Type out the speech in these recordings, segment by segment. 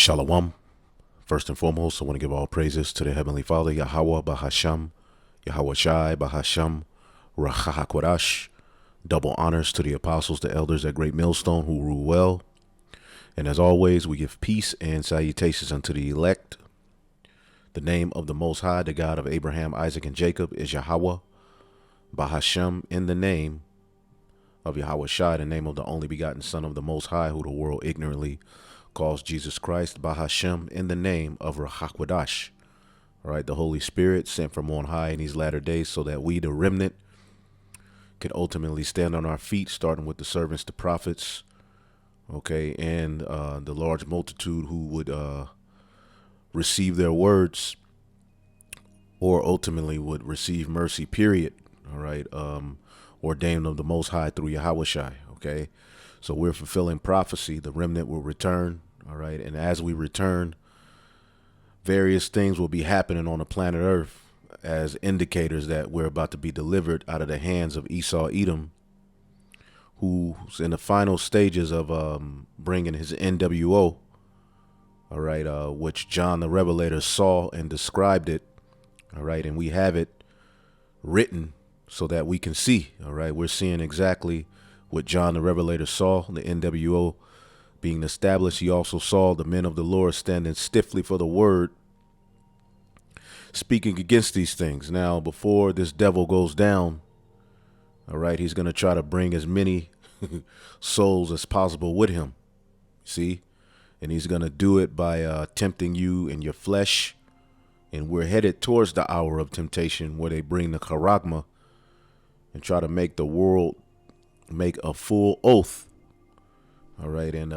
Shalom. First and foremost, I want to give all praises to the Heavenly Father, Yahweh Bahasham, Yahweh Shai Bahasham, Rachahakwadash. Double honors to the apostles, the elders at Great Millstone who rule well. And as always, we give peace and salutations unto the elect. The name of the Most High, the God of Abraham, Isaac, and Jacob, is Yahweh Bahasham, in the name of Yahweh Shai, the name of the only begotten Son of the Most High, who the world ignorantly calls Jesus Christ, Bahashem, in the name of Rahakwadash. All right, the Holy Spirit sent from on high in these latter days so that we, the remnant, can ultimately stand on our feet, starting with the servants, the prophets, okay, and the large multitude who would receive their words or ultimately would receive mercy, period. All right, ordained of the Most High through Yahweh Shai, okay? So we're fulfilling prophecy. The remnant will return, all right? And as we return, various things will be happening on the planet Earth as indicators that we're about to be delivered out of the hands of Esau Edom, who's in the final stages of bringing his NWO, all right, which John the Revelator saw and described it, all right? And we have it written so that we can see, all right? We're seeing exactly what John the Revelator saw, the NWO being established. He also saw the men of the Lord standing stiffly for the word, speaking against these things. Now, before this devil goes down, all right, he's going to try to bring as many souls as possible with him, see? And he's going to do it by tempting you in your flesh. And we're headed towards the hour of temptation where they bring the charagma and try to make the world make a full oath, all right, and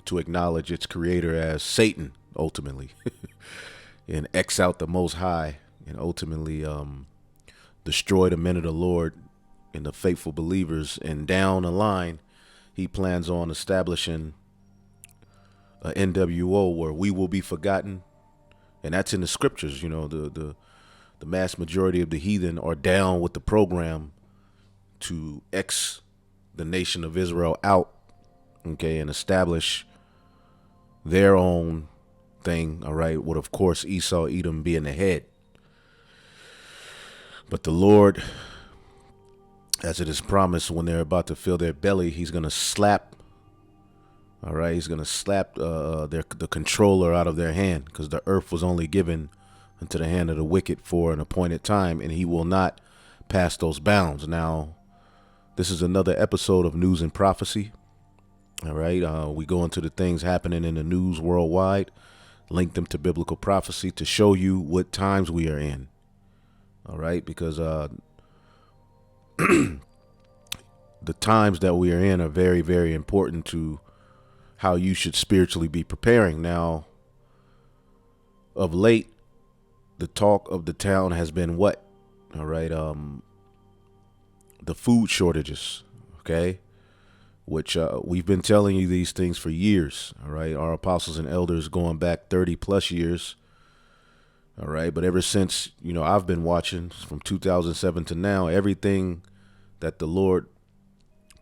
to acknowledge its creator as Satan, ultimately, and X out the Most High, and ultimately destroy the men of the Lord and the faithful believers. And down the line, he plans on establishing a NWO where we will be forgotten, and that's in the scriptures. You know, the mass majority of the heathen are down with the program to X the nation of Israel out, okay, and establish their own thing, all right, with, of course, Esau Edom being the head. But the Lord, as it is promised, when they're about to fill their belly, he's going to slap, all right, he's going to slap the controller out of their hand, because the earth was only given into the hand of the wicked for an appointed time, and he will not pass those bounds. Now, this is another episode of News and Prophecy. All right. We go into the things happening in the news worldwide, link them to biblical prophecy to show you what times we are in. All right. Because the times that we are in are very, very important to how you should spiritually be preparing. Now, of late, the talk of the town has been what? All right. The food shortages, okay, which we've been telling you these things for years, all right, our apostles and elders going back 30 plus years, all right, but ever since, you know, I've been watching from 2007 to now, everything that the Lord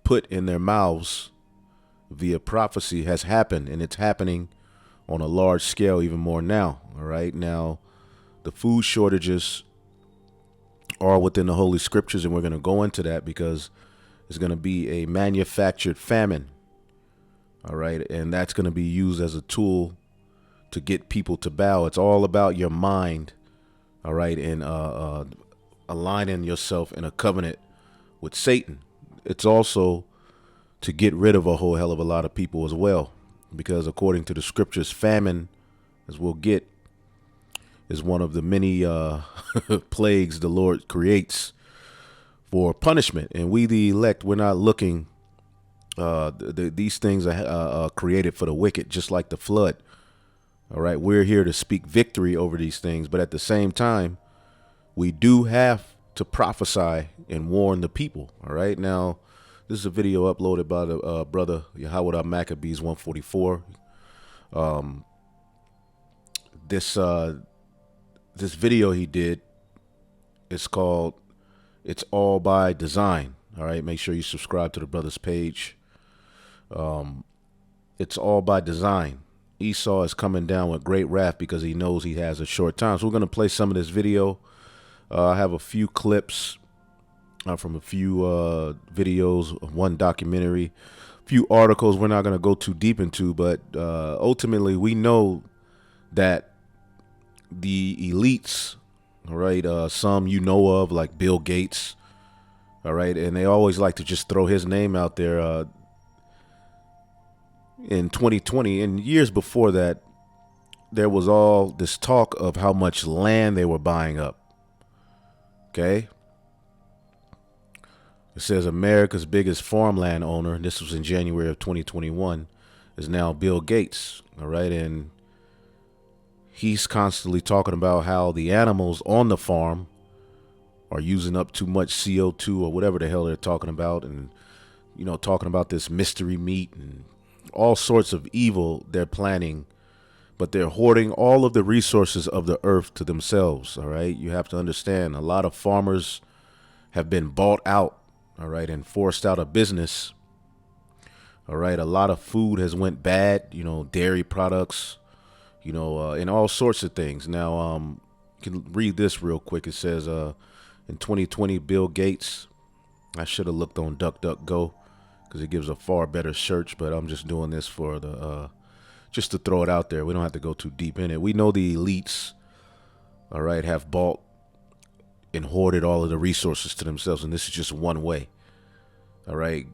put in their mouths via prophecy has happened, and it's happening on a large scale even more now, all right. Now, the food shortages are within the Holy Scriptures, and we're going to go into that because it's going to be a manufactured famine, all right, and that's going to be used as a tool to get people to bow. It's all about your mind, all right, and aligning yourself in a covenant with Satan. It's also to get rid of a whole hell of a lot of people as well, because according to the Scriptures, famine, as we'll get, is one of the many plagues the Lord creates for punishment. And we, the elect, we're not looking, these things are created for the wicked, just like the flood. All right, we're here to speak victory over these things, but at the same time, we do have to prophesy and warn the people. All right, now, this is a video uploaded by the brother Yahweh Maccabees 144. This video he did, it's called It's All by Design. All right, make sure you subscribe to the brother's page. It's All by Design. Esau is coming down with great wrath because he knows he has a short time. So we're going to play some of this video. I have a few clips from a few videos, one documentary, a few articles we're not going to go too deep into, but ultimately we know that the elites, all right, some you know of, like Bill Gates, all right, and they always like to just throw his name out there. In 2020 and years before that, there was all this talk of how much land they were buying up. Okay. It says America's biggest farmland owner, and this was in January of 2021, is now Bill Gates. All right. And he's constantly talking about how the animals on the farm are using up too much CO2 or whatever the hell they're talking about. And, you know, talking about this mystery meat and all sorts of evil they're planning, but they're hoarding all of the resources of the earth to themselves. All right. You have to understand, a lot of farmers have been bought out. All right. And forced out of business. All right. A lot of food has went bad, you know, dairy products, you know, and all sorts of things. Now, you can read this real quick. It says, in 2020, Bill Gates, I should have looked on DuckDuckGo because it gives a far better search, but I'm just doing this for the, just to throw it out there. We don't have to go too deep in it. We know the elites, all right, have bought and hoarded all of the resources to themselves, and this is just one way. All right,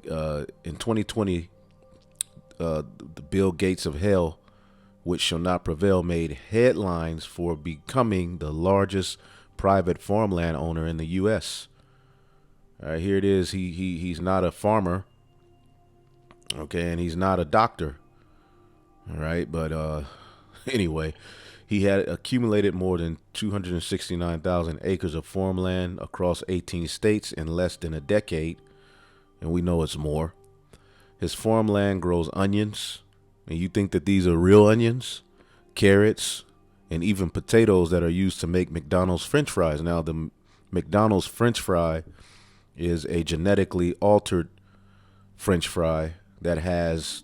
in 2020, the Bill Gates of hell, which shall not prevail, made headlines for becoming the largest private farmland owner in the U.S. All right, here it is. He's not a farmer, okay, and he's not a doctor. All right, but anyway, he had accumulated more than 269,000 acres of farmland across 18 states in less than a decade, and we know it's more. His farmland grows onions, and you think that these are real onions, carrots, and even potatoes that are used to make McDonald's French fries. Now, the McDonald's French fry is a genetically altered French fry that has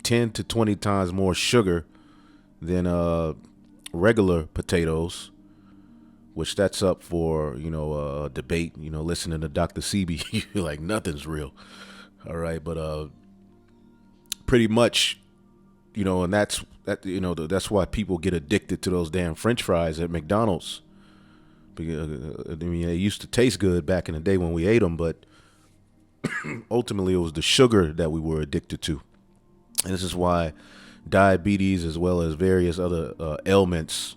10 to 20 times more sugar than regular potatoes, which that's up for, you know, debate, you know, listening to Dr. Sebi, you're like, nothing's real. All right. But pretty much, you know, and that's why people get addicted to those damn French fries at McDonald's. Because, I mean, they used to taste good back in the day when we ate them, but ultimately it was the sugar that we were addicted to. And this is why diabetes, as well as various other ailments,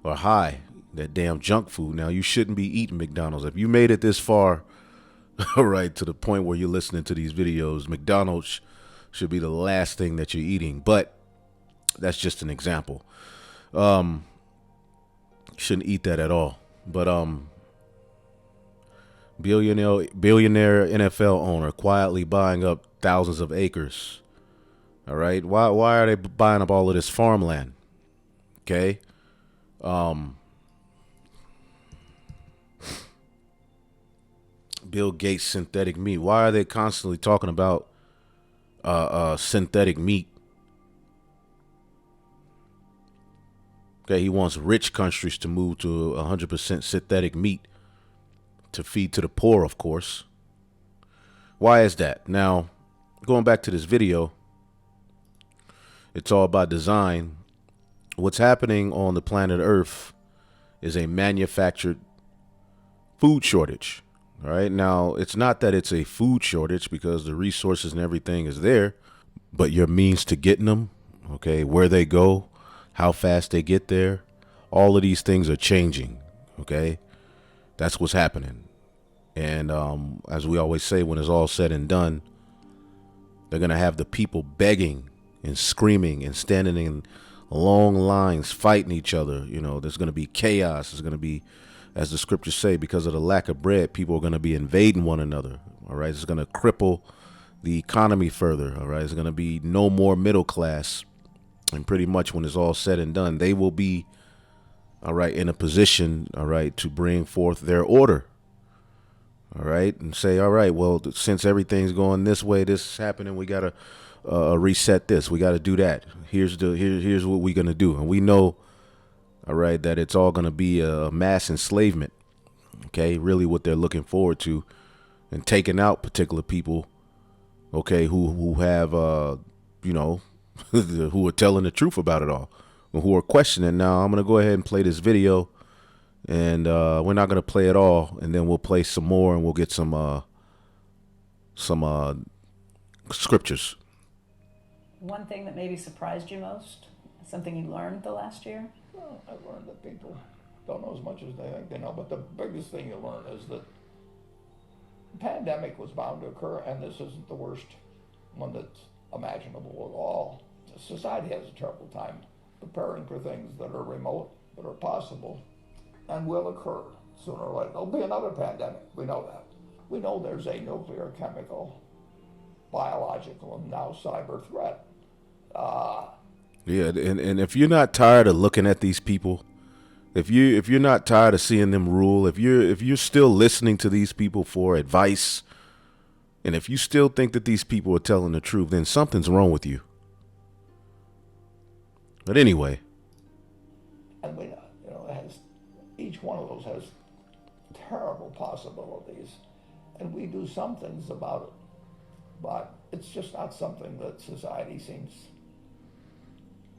are high. That damn junk food. Now, you shouldn't be eating McDonald's. If you made it this far, all right, to the point where you're listening to these videos, McDonald's should be the last thing that you're eating. But that's just an example. Shouldn't eat that at all. But billionaire NFL owner quietly buying up thousands of acres. All right. Why are they buying up all of this farmland? Okay. Bill Gates synthetic meat. Why are they constantly talking about synthetic meat? Okay, he wants rich countries to move to 100% synthetic meat to feed to the poor, of course. Why is that? Now, going back to this video, it's all about design. What's happening on the planet Earth is a manufactured food shortage. All right. Now, it's not that it's a food shortage because the resources and everything is there, but your means to getting them, okay, where they go, how fast they get there, all of these things are changing. Okay. That's what's happening. And as we always say, when it's all said and done, they're going to have the people begging and screaming and standing in long lines fighting each other. You know, there's going to be chaos. There's going to be, as the scriptures say, because of the lack of bread, people are going to be invading one another. All right. It's going to cripple the economy further. All right. There's going to be no more middle class. And pretty much when it's all said and done, they will be, all right, in a position, all right, to bring forth their order. All right, and say, all right, well, since everything's going this way, this is happening, we gotta reset this. We gotta do that. Here's what we're gonna do, and we know, all right, that it's all gonna be a mass enslavement. Okay, really, what they're looking forward to, and taking out particular people. Okay, who have you know, who are telling the truth about it all, and who are questioning. Now, I'm gonna go ahead and play this video. And we're not gonna play it all, and then we'll play some more, and we'll get some scriptures. One thing that maybe surprised you most, something you learned the last year? Well, I learned that people don't know as much as they think they know, but the biggest thing you learn is that the pandemic was bound to occur, and this isn't the worst one that's imaginable at all. Society has a terrible time preparing for things that are remote, but are possible, and will occur sooner or later. There'll be another pandemic, we know that. We know there's a nuclear, chemical, biological, and now cyber threat. Yeah, and if you're not tired of looking at these people, if you're not tired of seeing them rule, if you're still listening to these people for advice, and if you still think that these people are telling the truth, then something's wrong with you. But anyway, And we, it has, each one of those has terrible possibilities, and we do some things about it, but it's just not something that society seems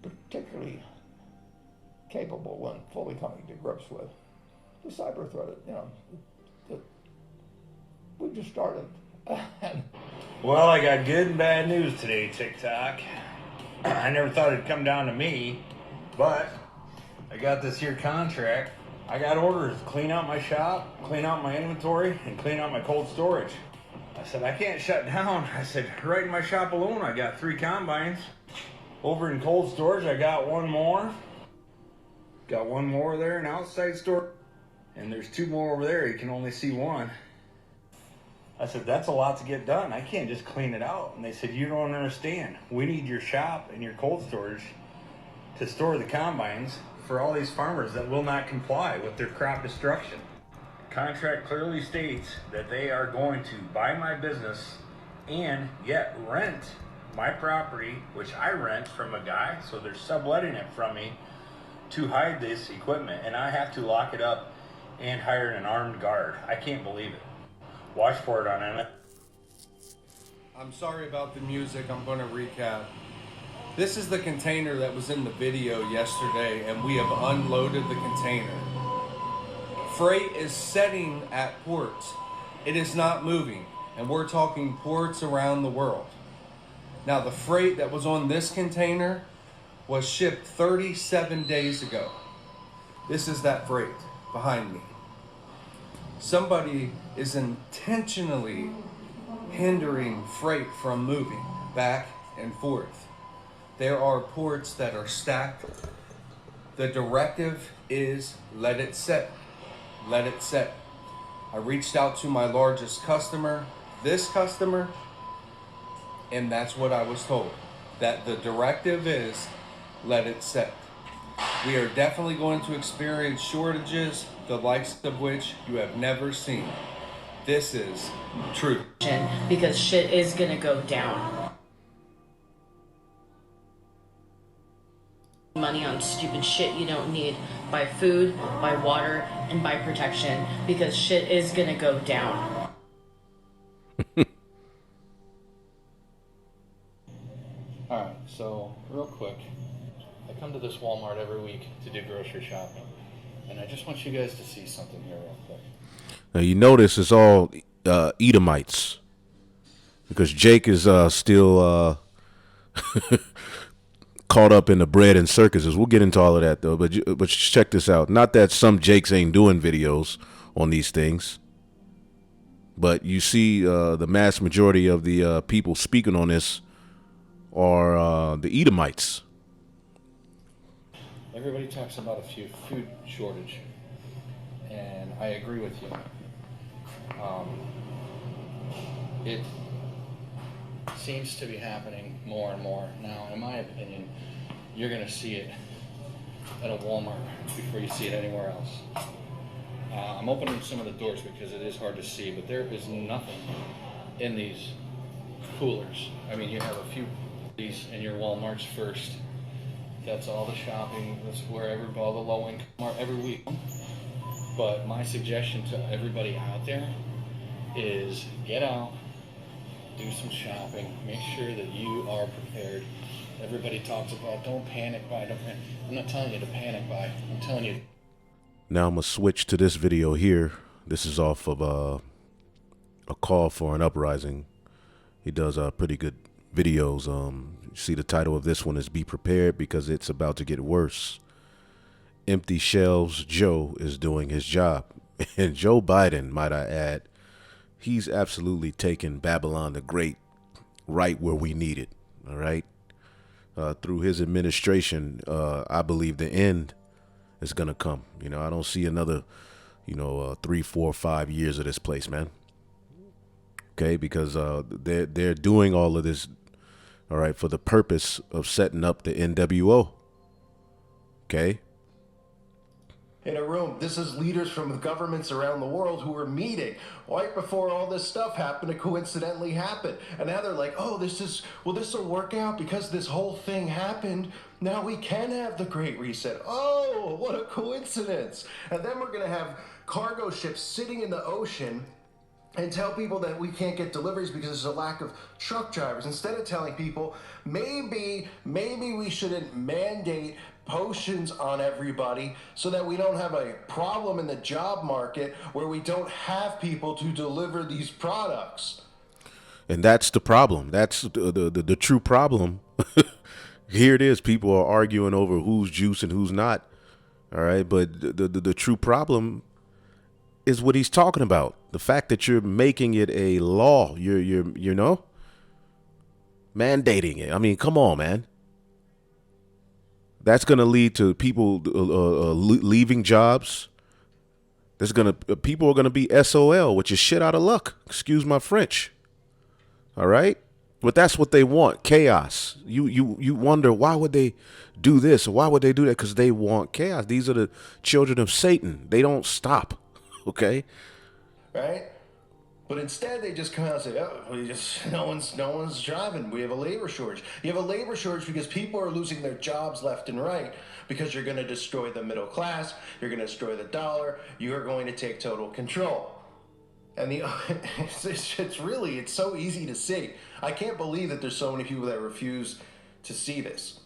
particularly capable and fully coming to grips with. The cyber threat, we just started. Well, I got good and bad news today, TikTok. I never thought it'd come down to me, but I got this here contract. I got orders to clean out my shop, clean out my inventory, and clean out my cold storage. I said, I can't shut down. I said, right in my shop alone, I got 3 combines. Over in cold storage, I got one more. Got one more there in outside store. And there's 2 more over there. You can only see one. I said, that's a lot to get done. I can't just clean it out. And they said, you don't understand. We need your shop and your cold storage to store the combines for all these farmers that will not comply with their crop destruction. Contract clearly states that they are going to buy my business and yet rent my property, which I rent from a guy, so they're subletting it from me to hide this equipment, and I have to lock it up and hire an armed guard. I can't believe it. Watch for it on Emmett. I'm sorry about the music. I'm going to recap. This is the container that was in the video yesterday, and we have unloaded the container. Freight is setting at ports. It is not moving, and we're talking ports around the world. Now, the freight that was on this container was shipped 37 days ago. This is that freight behind me. Somebody is intentionally hindering freight from moving back and forth. There are ports that are stacked. The directive is let it set. Let it set. I reached out to my largest customer, this customer, and that's what I was told. That the directive is let it set. We are definitely going to experience shortages, the likes of which you have never seen. This is truth. Because shit is gonna go down. Money on stupid shit you don't need. Buy food, buy water, and buy protection. Because shit is gonna go down. Alright, so real quick, I come to this Walmart every week to do grocery shopping, and I just want you guys to see something here real quick. now you notice it's all Edomites, because Jake is still caught up in the bread and circuses. We'll get into all of that though, but check this out. Not that some Jakes ain't doing videos on these things, but you see the mass majority of the people speaking on this are the Edomites. Everybody talks about a few food shortage, and I agree with you. It seems to be happening more and more. Now, in my opinion, you're going to see it at a Walmart before you see it anywhere else. I'm opening some of the doors because it is hard to see, but there is nothing in these coolers. I mean, you have a few of these in your Walmarts first. That's all the shopping. That's wherever all the low income are every week. But my suggestion to everybody out there is get out, do some shopping, make sure that you are prepared. Everybody talks about don't panic buy, don't panic. I'm not telling you to panic buy. I'm telling you. Now I'm going to switch to this video here. This is off of a call for an uprising. He does pretty good videos. You see the title of this one is Be Prepared because it's about to get worse. Empty Shelves Joe is doing his job. And Joe Biden, might I add, he's absolutely taken Babylon the Great right where we need it. All right. Through his administration, I believe the end is going to come. You know, I don't see another, 3, 4, 5 years of this place, man. Okay, because they're doing all of this, all right, for the purpose of setting up the NWO. Okay. In a room, this is leaders from governments around the world who were meeting right before all this stuff happened to coincidentally happen. And now they're like, oh, this will work out because this whole thing happened. Now we can have the Great Reset. Oh, what a coincidence. And then we're going to have cargo ships sitting in the ocean and tell people that we can't get deliveries because there's a lack of truck drivers. Instead of telling people, maybe we shouldn't mandate potions on everybody so that we don't have a problem in the job market where we don't have people to deliver these products. And that's the problem. That's the true problem. Here it is. People are arguing over who's juice and who's not. All right. But the true problem is what he's talking about. The fact that you're making it a law, you're mandating it. I mean, come on, man. That's going to lead to people leaving jobs. People are going to be SOL, which is shit out of luck. Excuse my French. All right. But that's what they want. Chaos. You wonder, why would they do this? Or why would they do that? Because they want chaos. These are the children of Satan. They don't stop. Okay. Right? But instead, they just come out and say, no one's driving. We have a labor shortage. You have a labor shortage because people are losing their jobs left and right because you're going to destroy the middle class. You're going to destroy the dollar. You are going to take total control. And it's so easy to see. I can't believe that there's so many people that refuse to see this.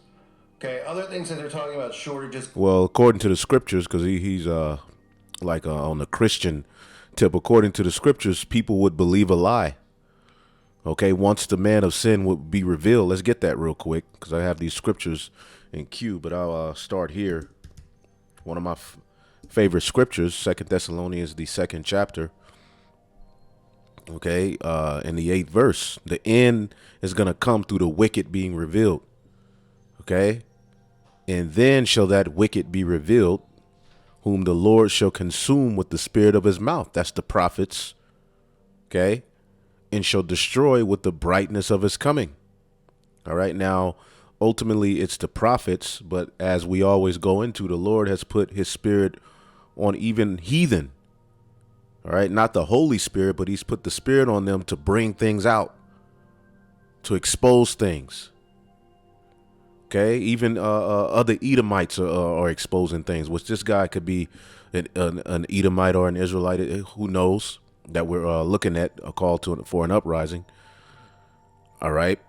Okay, other things that they're talking about, shortages. Well, according to the scriptures, because he's on the Christian tip, according to the scriptures, people would believe a lie. Okay, once the man of sin would be revealed. Let's get that real quick because I have these scriptures in queue, but I'll start here. One of my favorite scriptures, 2 Thessalonians, the 2nd chapter. Okay, in the 8th verse, the end is going to come through the wicked being revealed. Okay, and then shall that wicked be revealed, whom the Lord shall consume with the spirit of his mouth. That's the prophets. Okay, and shall destroy with the brightness of his coming. All right, now, ultimately, it's the prophets, but as we always go into, the Lord has put his spirit on even heathen. All right, not the Holy Spirit, but he's put the Spirit on them to bring things out, to expose things. Okay, even other Edomites are exposing things, which this guy could be an Edomite or an Israelite. Who knows? That we're looking at a call for an uprising. All right,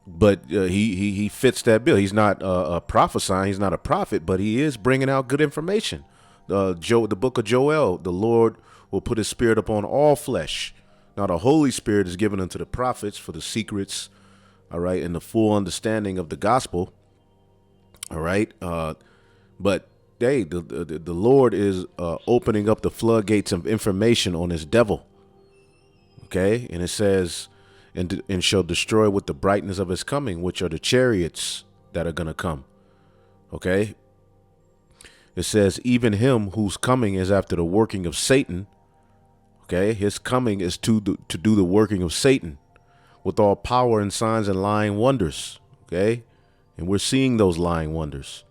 but he fits that bill. He's not prophesying. He's not a prophet, but he is bringing out good information. The book of Joel, the Lord will put his spirit upon all flesh. Now the Holy Spirit is given unto the prophets for the secrets, all right, and the full understanding of the gospel. All right. But hey, the Lord is opening up the floodgates of information on his devil. Okay. And it says, and shall destroy with the brightness of his coming, which are the chariots that are going to come. Okay. It says, even him whose coming is after the working of Satan. Okay, his coming is to do the working of Satan with all power and signs and lying wonders. Okay, and we're seeing those lying wonders.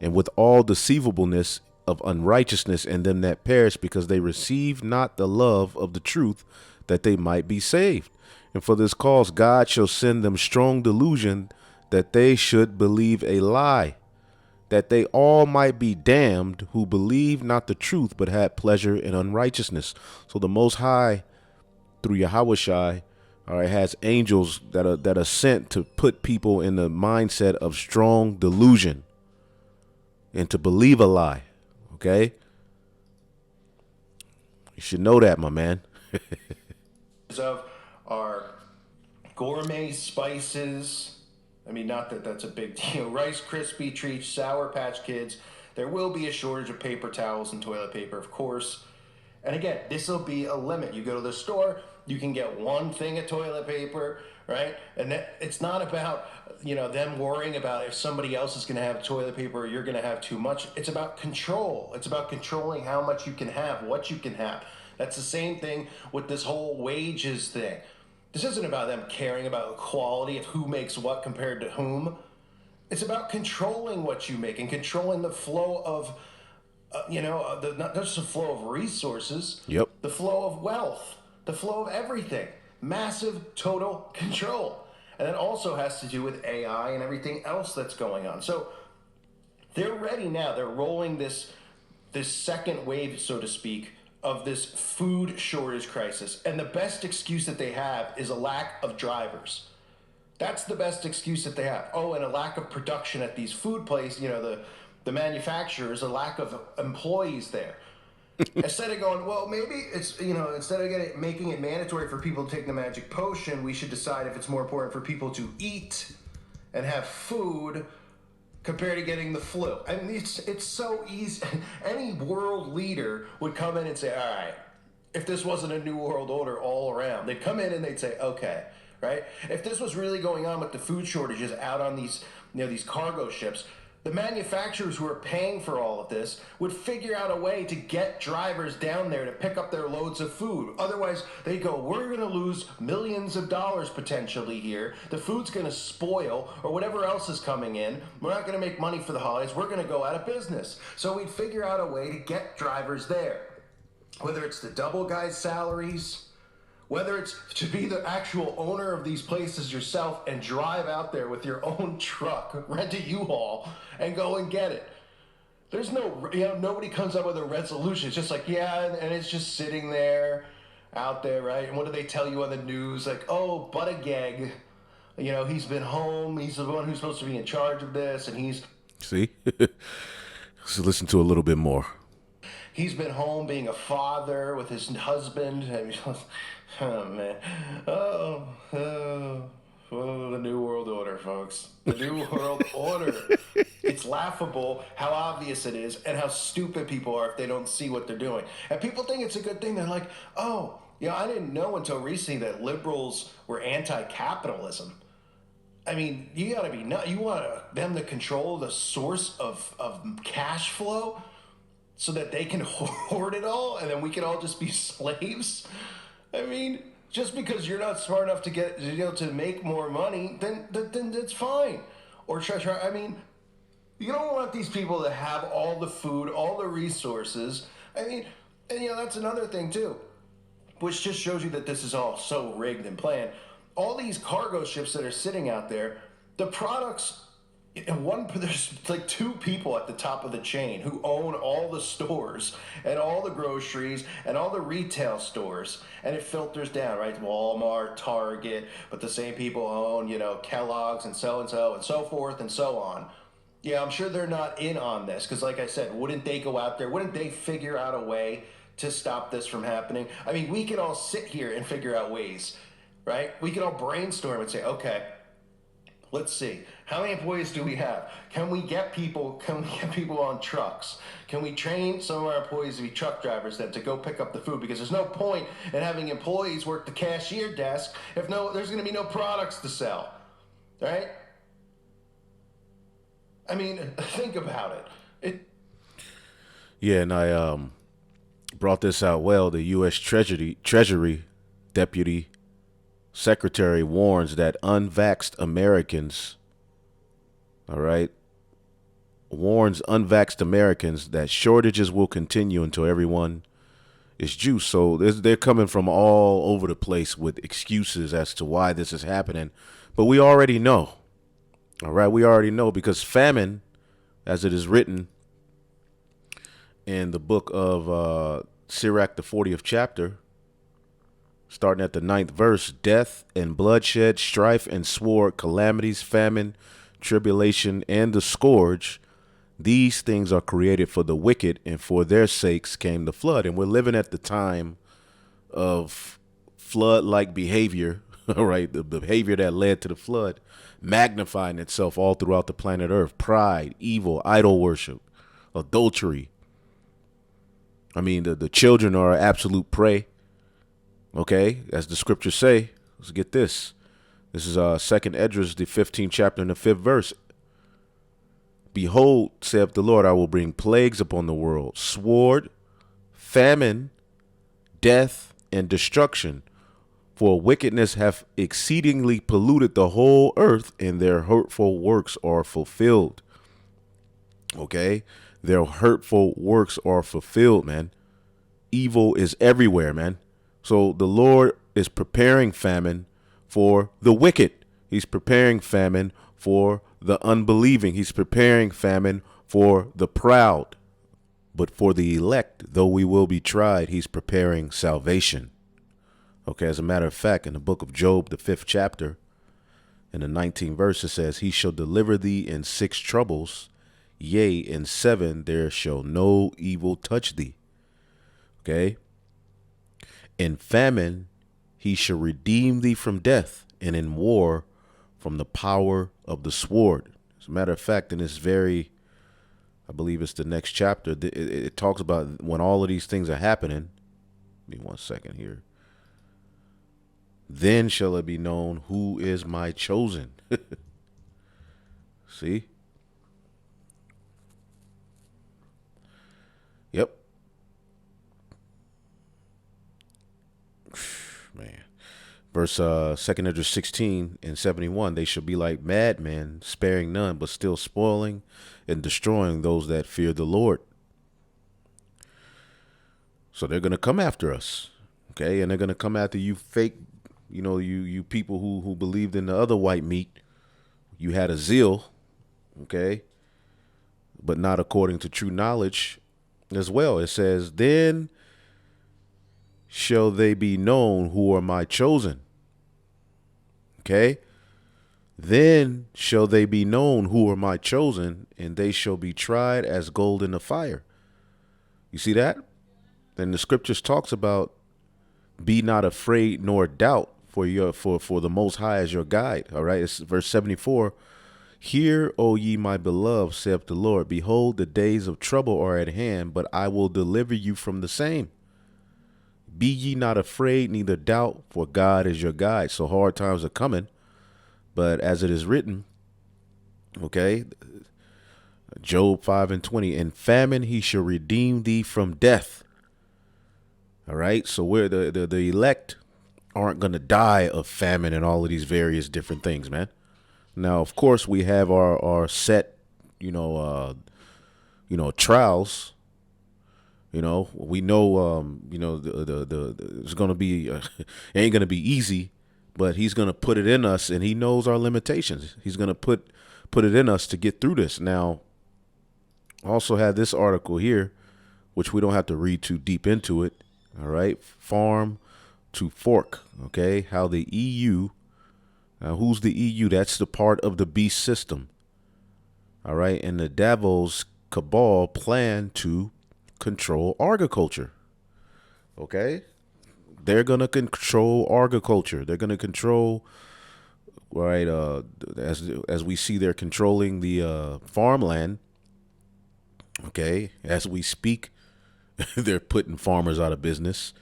And with all deceivableness of unrighteousness in them that perish, because they receive not the love of the truth, that they might be saved. And for this cause God shall send them strong delusion, that they should believe a lie, that they all might be damned who believe not the truth, but had pleasure in unrighteousness. So the Most High, through Yahushai, all right, has angels that are sent to put people in the mindset of strong delusion and to believe a lie. Okay, you should know that, my man. Of our gourmet spices. I mean, not that that's a big deal. Rice Krispie treats, Sour Patch Kids. There will be a shortage of paper towels and toilet paper, of course. And again, this will be a limit. You go to the store, you can get one thing of toilet paper, right? And it's not about, them worrying about if somebody else is going to have toilet paper or you're going to have too much. It's about control. It's about controlling how much you can have, what you can have. That's the same thing with this whole wages thing. This isn't about them caring about quality of who makes what compared to whom. It's about controlling what you make and controlling the flow of, not just the flow of resources, Yep. the flow of wealth, the flow of everything. Massive total control. And it also has to do with AI and everything else that's going on. So they're ready now. They're rolling this second wave, so to speak, of this food shortage crisis. And the best excuse that they have is a lack of drivers. That's the best excuse that they have. Oh, and a lack of production at these food places, the manufacturers, a lack of employees there. Instead of going, well, maybe it's, instead of making it mandatory for people to take the magic potion, we should decide if it's more important for people to eat and have food compared to getting the flu. I mean, it's so easy. Any world leader would come in and say, all right, if this wasn't a new world order all around, they'd come in and they'd say, okay, right? If this was really going on with the food shortages out on these, these cargo ships, the manufacturers who are paying for all of this would figure out a way to get drivers down there to pick up their loads of food. Otherwise, they go, we're going to lose millions of dollars potentially here. The food's going to spoil or whatever else is coming in. We're not going to make money for the holidays. We're going to go out of business. So we'd figure out a way to get drivers there. Whether it's the double guys' salaries, whether it's to be the actual owner of these places yourself and drive out there with your own truck, rent a U-Haul, and go and get it. There's no, nobody comes up with a resolution. It's just like, yeah, and it's just sitting there, out there, right? And what do they tell you on the news? Like, oh, Buttigieg, he's been home. He's the one who's supposed to be in charge of this, and he's... See? So listen to a little bit more. He's been home being a father with his husband. Oh, man. Oh, the New World Order, folks. The New World Order. It's laughable how obvious it is and how stupid people are if they don't see what they're doing. And people think it's a good thing. They're like, oh, I didn't know until recently that liberals were anti-capitalism. I mean, you got to be nuts. You want them to control the source of cash flow so that they can hoard it all and then we can all just be slaves? I mean, just because you're not smart enough to get, to make more money, then that's fine. Or try. I mean, you don't want these people to have all the food, all the resources. I mean, and that's another thing too, which just shows you that this is all so rigged and planned. All these cargo ships that are sitting out there, the products. There's like two people at the top of the chain who own all the stores and all the groceries and all the retail stores, and it filters down, right? Walmart, Target, but the same people own, Kellogg's and so and so forth and so on. Yeah, I'm sure they're not in on this because, like I said, wouldn't they go out there? Wouldn't they figure out a way to stop this from happening? I mean, we can all sit here and figure out ways, right? We can all brainstorm and say, okay, let's see. How many employees do we have? Can we get people on trucks? Can we train some of our employees to be truck drivers then to go pick up the food? Because there's no point in having employees work the cashier desk if there's going to be no products to sell, right? I mean, think about it. Yeah, and I brought this out well. The U.S. Treasury Deputy Secretary warns that unvaxxed Americans, all right, warns unvaxxed Americans that shortages will continue until everyone is juiced. So they're coming from all over the place with excuses as to why this is happening. But we already know. All right, we already know, because famine, as it is written in the book of Sirach, the 40th chapter, starting at the 9th verse, death and bloodshed, strife and sword, calamities, famine, tribulation, and the scourge, these things are created for the wicked, and for their sakes came the flood. And we're living at the time of flood-like behavior, all right, the behavior that led to the flood, magnifying itself all throughout the planet Earth. Pride, evil, idol worship, adultery. I mean, the children are absolute prey. Okay, as the scriptures say. Let's get this. This is 2nd Esdras, the 15th chapter and the 5th verse. Behold, saith the Lord, I will bring plagues upon the world, sword, famine, death, and destruction. For wickedness hath exceedingly polluted the whole earth, and their hurtful works are fulfilled. Okay? Their hurtful works are fulfilled, man. Evil is everywhere, man. So the Lord is preparing famine for the wicked. He's preparing famine for the unbelieving. He's preparing famine for the proud. But for the elect, though we will be tried, he's preparing salvation. Okay, as a matter of fact, in the book of Job, the 5th chapter, in the 19th verse, it says, he shall deliver thee in 6 troubles, yea, in 7 there shall no evil touch thee. Okay? In famine, he shall redeem thee from death, and in war from the power of the sword. As a matter of fact, in this very, I believe it's the next chapter, it talks about when all of these things are happening. Give me 1 second here. Then shall it be known who is my chosen. See? Yep. Man. Verse 2nd Esdras 16 and 71, they shall be like madmen, sparing none, but still spoiling and destroying those that fear the Lord. So they're going to come after us, okay? And they're going to come after you fake, you people who believed in the other white meat. You had a zeal, okay, but not according to true knowledge as well. It says, then shall they be known who are my chosen. Okay? Then shall they be known who are my chosen, and they shall be tried as gold in the fire. You see that? Then the scriptures talks about be not afraid nor doubt, for the Most High as your guide. All right. It's verse 74. Hear, O ye my beloved, saith the Lord, behold, the days of trouble are at hand, but I will deliver you from the same. Be ye not afraid, neither doubt, for God is your guide. So hard times are coming, but as it is written, okay, Job 5:20, in famine he shall redeem thee from death. All right, so we're the elect aren't going to die of famine and all of these various different things, man. Now, of course, we have our set, trials. We know, it's going to be, it ain't going to be easy, but he's going to put it in us, and he knows our limitations. He's going to put it in us to get through this. Now, I also have this article here, which we don't have to read too deep into it. All right. Farm to fork. Okay. How the EU, now who's the EU? That's the part of the beast system. All right. And the Davos cabal plan to control agriculture. Okay. They're going to control agriculture. They're going to control, right, as we see, they're controlling the farmland. Okay. As we speak, they're putting farmers out of business.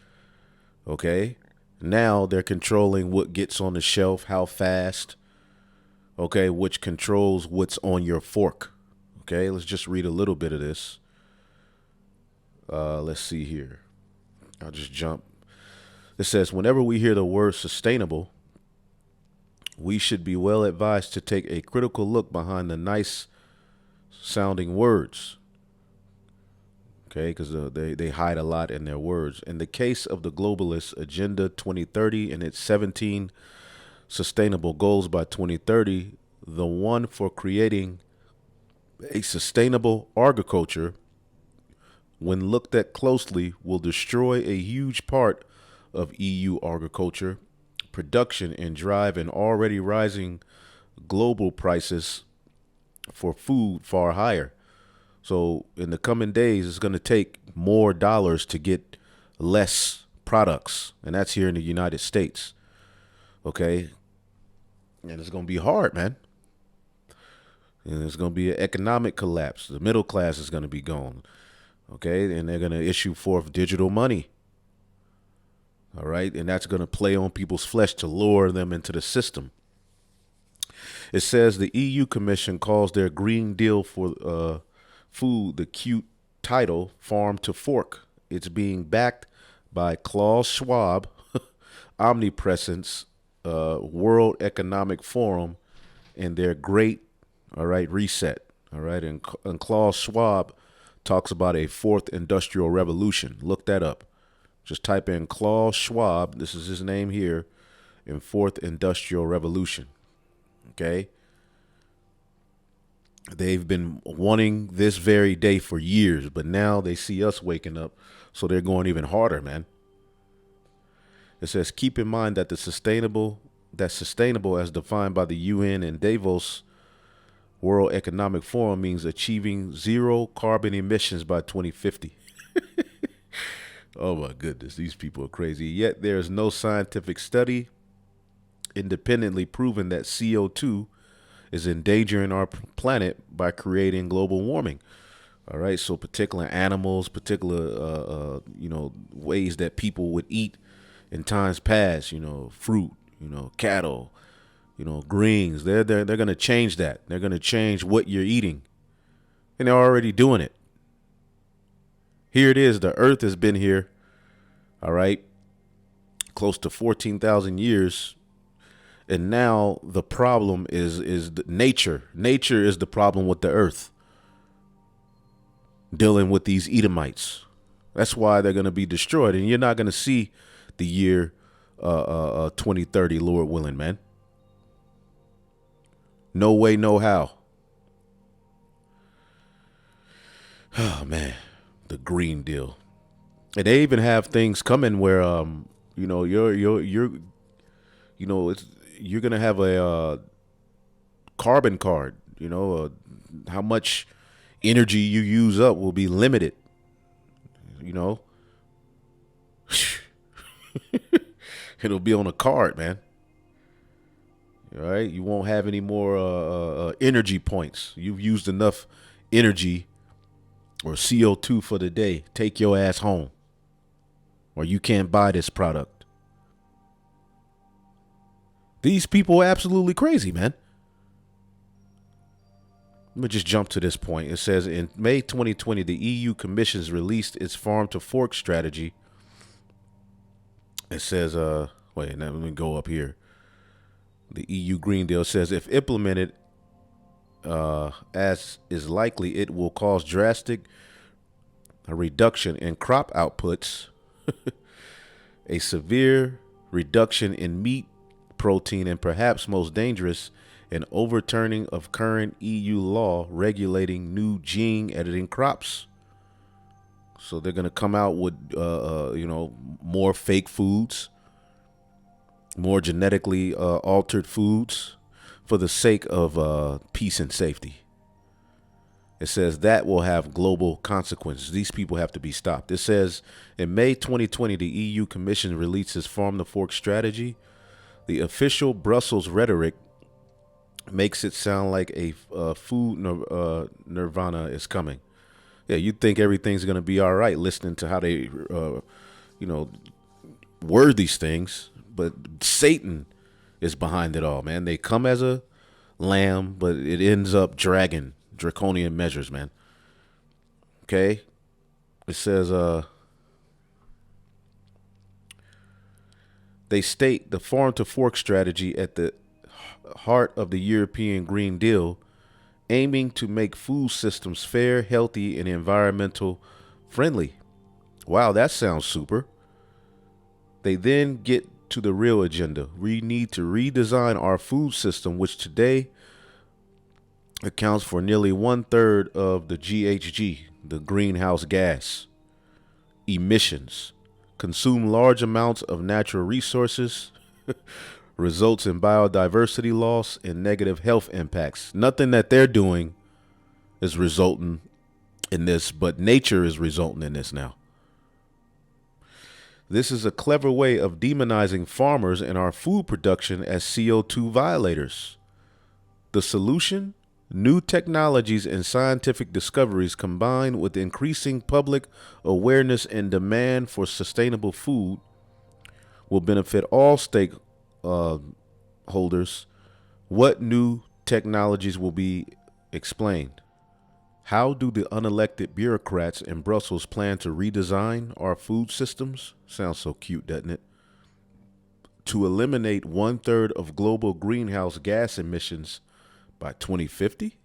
Okay. Now they're controlling what gets on the shelf, how fast. Okay. Which controls what's on your fork. Okay. Let's just read a little bit of this. Let's see here. I'll just jump. It says, whenever we hear the word sustainable, we should be well advised to take a critical look behind the nice sounding words. Okay, because they hide a lot in their words. In the case of the globalist Agenda 2030 and its 17 sustainable goals by 2030, the one for creating a sustainable agriculture, when looked at closely, will destroy a huge part of EU agriculture production and drive an already rising global prices for food far higher. So in the coming days, it's going to take more dollars to get less products. And that's here in the United States. Okay. And it's going to be hard, man. And there's going to be an economic collapse. The middle class is going to be gone. Okay. And they're going to issue forth digital money. All right. And that's going to play on people's flesh to lure them into the system. It says the EU Commission calls their Green Deal for food the cute title Farm to Fork. It's being backed by Klaus Schwab, Omnipresence, World Economic Forum, and their great, reset. All right. And Klaus Schwab talks about a fourth industrial revolution. Look that up. Just type in Klaus Schwab. This is his name here, in fourth industrial revolution. Okay. They've been wanting this very day for years, but now they see us waking up, so they're going even harder, man. It says, keep in mind that sustainable as defined by the UN and Davos World Economic Forum means achieving zero carbon emissions by 2050. Oh my goodness, these people are crazy. Yet there is no scientific study independently proven that CO2 is endangering our planet by creating global warming. All right. So particular animals, particular, ways that people would eat in times past, fruit, cattle, greens, they're going to change that. They're going to change what you're eating, and they're already doing it. Here it is. The earth has been here. All right. Close to 14,000 years. And now the problem is nature. Nature is the problem with the earth. Dealing with these Edomites. That's why they're going to be destroyed. And you're not going to see the year 2030, Lord willing, man. No way, no how. Oh, man. The Green Deal. And they even have things coming where, you're going to have a carbon card, how much energy you use up will be limited, it'll be on a card, man. All right. You won't have any more energy points. You've used enough energy or CO2 for the day. Take your ass home, or you can't buy this product. These people are absolutely crazy, man. Let me just jump to this point. It says in May 2020, the EU Commission released its farm to fork strategy. It says, let me go up here. The EU Green Deal says if implemented as is likely, it will cause drastic reduction in crop outputs, a severe reduction in meat, protein, and perhaps most dangerous, an overturning of current EU law regulating new gene editing crops. So they're going to come out with, more fake foods, more genetically altered foods for the sake of peace and safety. It says that will have global consequences. These people have to be stopped. It says in May 2020, the EU Commission released its Farm to Fork strategy. The official Brussels rhetoric makes it sound like a food nirvana is coming. Yeah, you'd think everything's going to be all right listening to how they, word these things. But Satan is behind it all, man. They come as a lamb, but it ends up dragging draconian measures, man. Okay? It says, they state the farm to fork strategy at the heart of the European Green Deal aiming to make food systems fair, healthy, and environmental friendly. Wow, that sounds super. They then get to the real agenda. We need to redesign our food system, which today accounts for nearly 1/3 of the GHG, the greenhouse gas emissions, consume large amounts of natural resources, results in biodiversity loss and negative health impacts. Nothing that they're doing is resulting in this, but nature is resulting in this now. This is a clever way of demonizing farmers and our food production as CO2 violators. The solution? New technologies and scientific discoveries combined with increasing public awareness and demand for sustainable food will benefit all stakeholders. What new technologies will be explained? How do the unelected bureaucrats in Brussels plan to redesign our food systems? Sounds so cute, doesn't it? To eliminate 1/3 of global greenhouse gas emissions by 2050?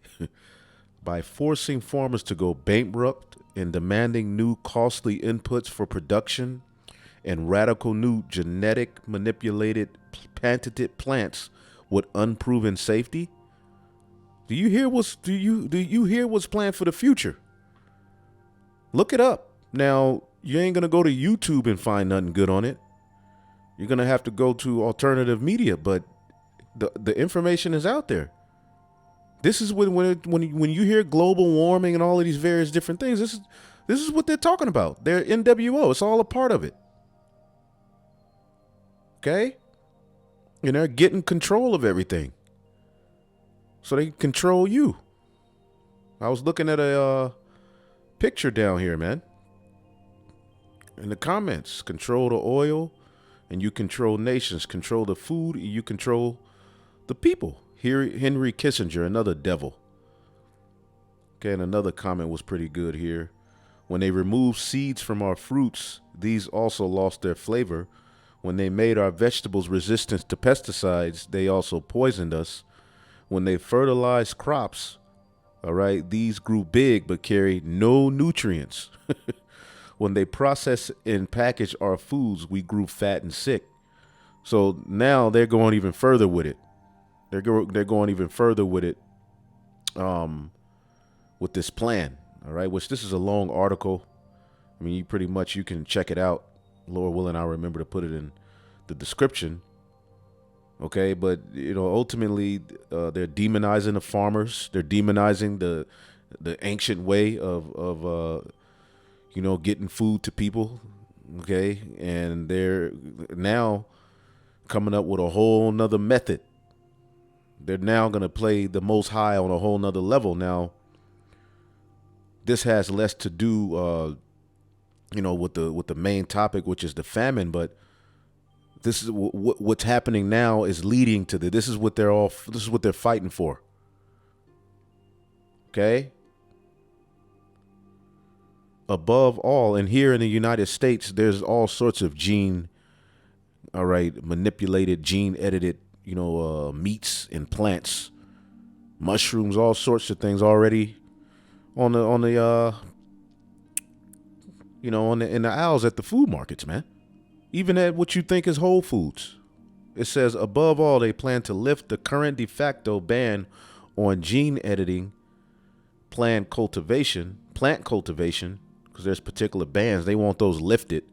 By forcing farmers to go bankrupt and demanding new costly inputs for production and radical new genetic manipulated patented plants with unproven safety? Do you hear what's planned for the future? Look it up. Now, you ain't gonna go to YouTube and find nothing good on it. You're gonna have to go to alternative media, but the information is out there. This is when you hear global warming and all of these various different things. This is what they're talking about. They're NWO. It's all a part of it. Okay, and they're getting control of everything, so they can control you. I was looking at a picture down here, man. In the comments, control the oil, and you control nations. Control the food, and you control the people. Here, Henry Kissinger, another devil. Okay, and another comment was pretty good here. When they removed seeds from our fruits, these also lost their flavor. When they made our vegetables resistant to pesticides, they also poisoned us. When they fertilized crops, all right, these grew big but carried no nutrients. When they processed and packaged our foods, we grew fat and sick. So now they're going even further with it. They're going even further with it, with this plan, all right, which this is a long article. I mean, you can check it out. Lord willing, I'll remember to put it in the description. Okay, but ultimately, they're demonizing the farmers. They're demonizing the ancient way of getting food to people. Okay, and they're now coming up with a whole nother method. They're now going to play the Most High on a whole nother level. Now, this has less to do, with the main topic, which is the famine. But this is what's happening now is leading to this is what they're fighting for. Okay. Above all, and here in the United States, there's all sorts of manipulated, gene edited, meats and plants, mushrooms, all sorts of things already in the aisles at the food markets, man. Even at what you think is Whole Foods. It says, above all, they plan to lift the current de facto ban on gene editing, plant cultivation, because there's particular bans. They want those lifted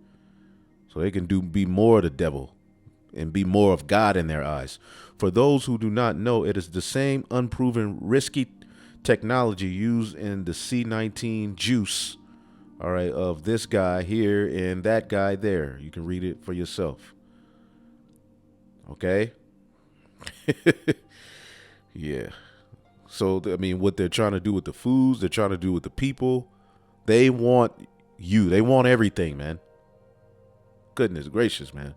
so they can be more of the devil and be more of God in their eyes. For those who do not know, it is the same unproven, risky technology used in the C19 juice, all right, of this guy here and that guy there. You can read it for yourself. Okay? Yeah. So, what they're trying to do with the foods, they're trying to do with the people. They want you. They want everything, man. Goodness gracious, man.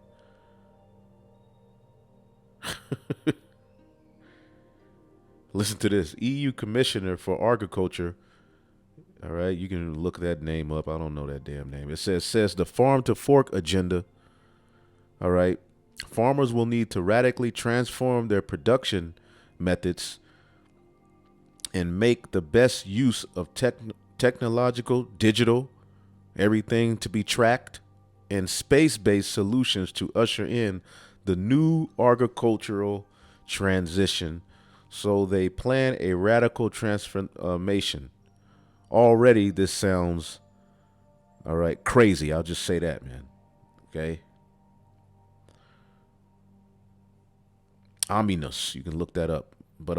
Listen to this. EU Commissioner for Agriculture. All right, you can look that name up. I don't know that damn name. It says the farm to fork agenda. All right. Farmers will need to radically transform their production methods and make the best use of technological, digital, everything to be tracked, and space-based solutions to usher in the new agricultural transition. So they plan a radical transformation. Already this sounds, all right, crazy. I'll just say that, man. Okay. Ominous. You can look that up. But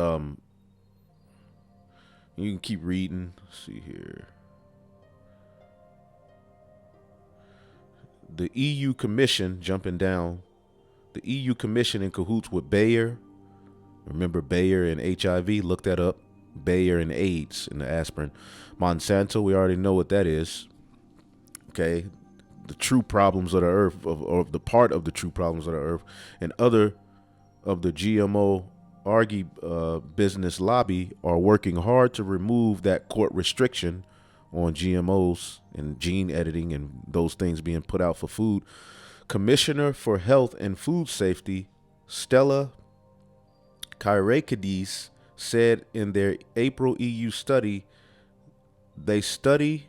you can keep reading. Let's see here. The EU Commission, jumping down, the EU Commission in cahoots with Bayer. Remember Bayer and HIV? Look that up. Bayer and AIDS and the aspirin. Monsanto, we already know what that is. Okay. The true problems of the earth, or the part of the true problems of the earth, and other of the GMO business lobby are working hard to remove that court restriction on GMOs and gene editing and those things being put out for food. Commissioner for Health and Food Safety, Stella Kyriakides, said in their April EU study, the study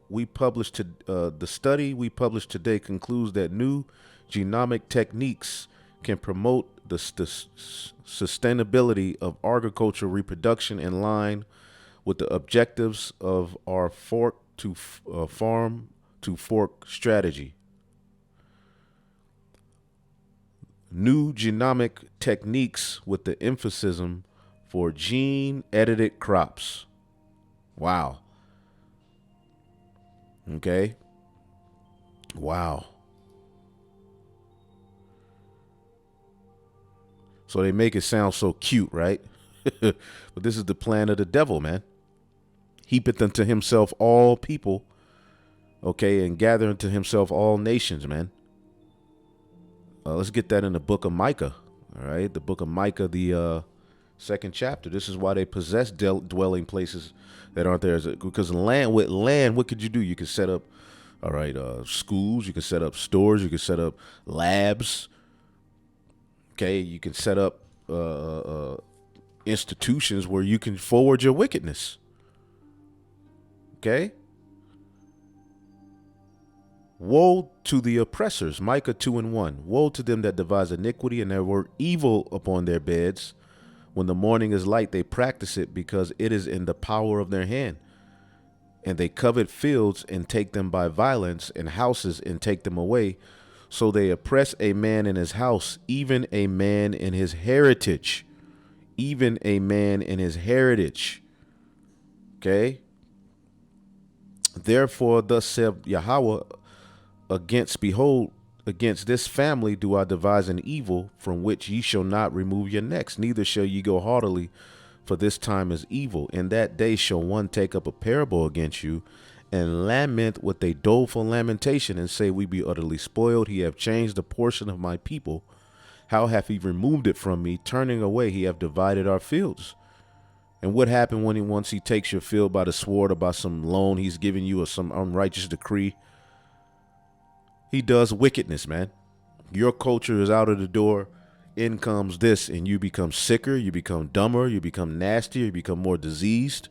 we published today concludes that new genomic techniques can promote the sustainability of agricultural reproduction in line with the objectives of our farm to fork strategy. New genomic techniques with the emphasis for gene edited crops. Wow. Okay. Wow. So they make it sound so cute, right? But this is the plan of the devil, man. Heapeth unto himself all people, okay, and gather unto himself all nations, man. Let's get that in the book of Micah, all right? The book of Micah, the second chapter. This is why they possess dwelling places that aren't theirs. Because with land, what could you do? You could set up, all right, schools. You could set up stores. You could set up labs. Okay, you can set up institutions where you can forward your wickedness. Okay? Woe to the oppressors, Micah 2:1. Woe to them that devise iniquity and that work evil upon their beds. When the morning is light, they practice it because it is in the power of their hand. And they covet fields and take them by violence, and houses and take them away. So they oppress a man in his house, even a man in his heritage. Even a man in his heritage. Okay? Therefore, thus said Yahweh, behold, against this family do I devise an evil from which ye shall not remove your necks, neither shall ye go haughtily, for this time is evil. In that day shall one take up a parable against you, and lament with a doleful lamentation, and say, we be utterly spoiled. He have changed the portion of my people. How hath he removed it from me? Turning away, he have divided our fields. And what happened once he takes your field by the sword or by some loan he's giving you or some unrighteous decree? He does wickedness, man. Your culture is out of the door. In comes this, and you become sicker, you become dumber, you become nastier, you become more diseased.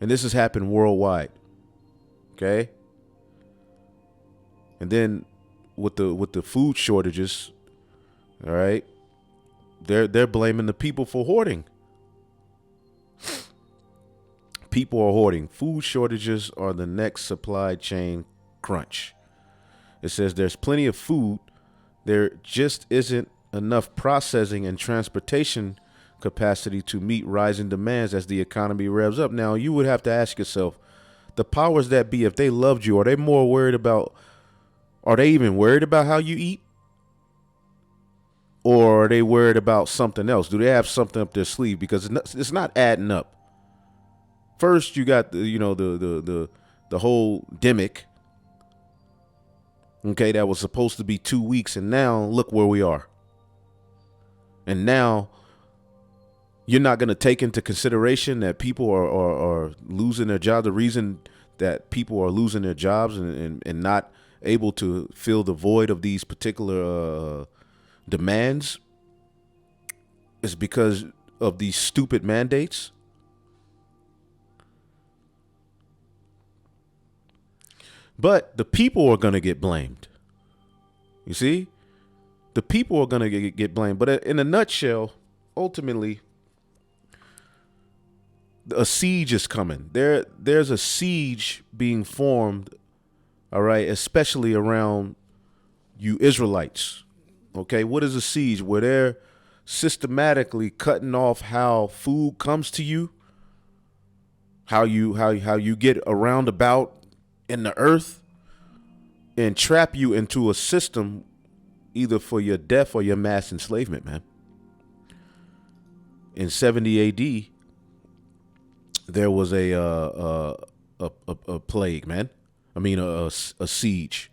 And this has happened worldwide. Okay? And then with the food shortages, all right, they're blaming the people for hoarding. People are hoarding. Food shortages are the next supply chain crunch. It says there's plenty of food. There just isn't enough processing and transportation capacity to meet rising demands as the economy revs up. Now, you would have to ask yourself, the powers that be, if they loved you, are they even worried about how you eat? Or are they worried about something else? Do they have something up their sleeve? Because it's not adding up. First, you got the whole demic. Okay, that was supposed to be 2 weeks, and now look where we are. And now you're not going to take into consideration that people are losing their jobs. The reason that people are losing their jobs and not able to fill the void of these particular demands is because of these stupid mandates. But the people are going to get blamed. You see? The people are going to get blamed. But in a nutshell, ultimately, a siege is coming. There's a siege being formed, all right, especially around you Israelites. Okay, what is a siege? Where they're systematically cutting off how food comes to you, how you get around about in the earth, and trap you into a system either for your death or your mass enslavement, man. In 70 AD, there was a plague, man. I mean, a siege.